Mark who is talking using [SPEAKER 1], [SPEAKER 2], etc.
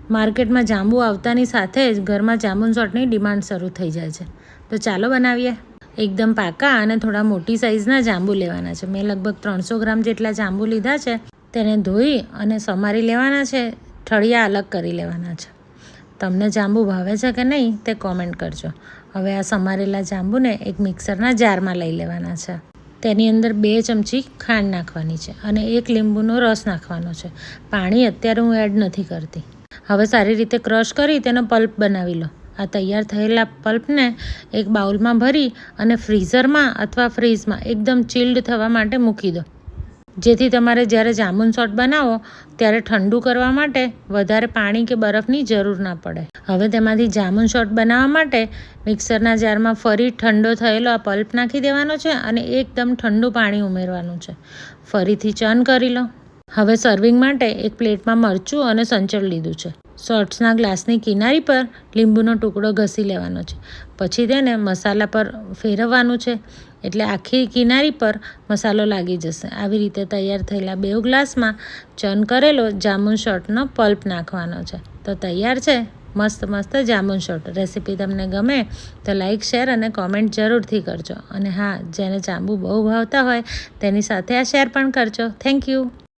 [SPEAKER 1] માર્કેટમાં જાંબુ આવતાની સાથે જ ઘરમાં જાંબુન શોર્ટની ડિમાન્ડ શરૂ થઈ જાય છે. તો ચાલો બનાવીએ. એકદમ પાકા અને થોડા મોટી સાઇઝના જાંબુ લેવાના છે. મેં લગભગ 300 ગ્રામ જેટલા જાંબુ લીધા છે. તેને ધોઈ અને સમારી લેવાના છે. ઠળિયા અલગ કરી લેવાના છે. તમને જાંબુ ભાવે છે કે નહીં તે કોમેન્ટ કરજો. હવે આ સમારેલા જાંબુને એક મિક્સરના જારમાં લઈ લેવાના છે. તેની અંદર 2 ચમચી ખાંડ નાખવાની છે અને 1 લીંબુનો રસ નાખવાનો છે. પાણી અત્યારે હું એડ નથી કરતી. હવે સારી રીતે ક્રશ કરી તેનો પલ્પ બનાવી લો. આ તૈયાર થયેલા પલ્પને એક બાઉલમાં ભરી અને ફ્રીઝરમાં અથવા ફ્રીજમાં એકદમ ચિલ્ડ થવા માટે મૂકી દો, જેથી તમારે જ્યારે જાંબુન શોર્ટ બનાવો ત્યારે ઠંડુ કરવા માટે વધારે પાણી કે બરફની જરૂર ના પડે. હવે તેમાંથી જાંબુન શોર્ટ બનાવવા માટે મિક્સરના જારમાં ફરી ઠંડો થયેલો આ પલ્પ નાખી દેવાનો છે અને એકદમ ઠંડુ પાણી ઉમેરવાનું છે. ફરીથી ચર્ન કરી લો. હવે સર્વિંગ માટે એક પ્લેટમાં મરચું અને સંચળ લીધું છે. શોર્ટ્સના ગ્લાસની કિનારી પર લીંબુનો ટુકડો ઘસી લેવાનો છે. પછી તેને મસાલા પર ફેરવવાનું છે, એટલે આખી કિનારી પર મસાલો લાગી જશે. આવી રીતે તૈયાર થયેલા 2 ગ્લાસમાં ચર્ન કરેલો જાંબુન શોર્ટનો પલ્પ નાખવાનો છે. તો તૈયાર છે મસ્ત જાંબુન શોર્ટ. રેસીપી તમને ગમે તો લાઇક, શેર અને કોમેન્ટ જરૂરથી કરજો. અને હા, જેને જાંબુ બહુ ભાવતા હોય તેની સાથે આ શેર પણ કરજો. Thank you.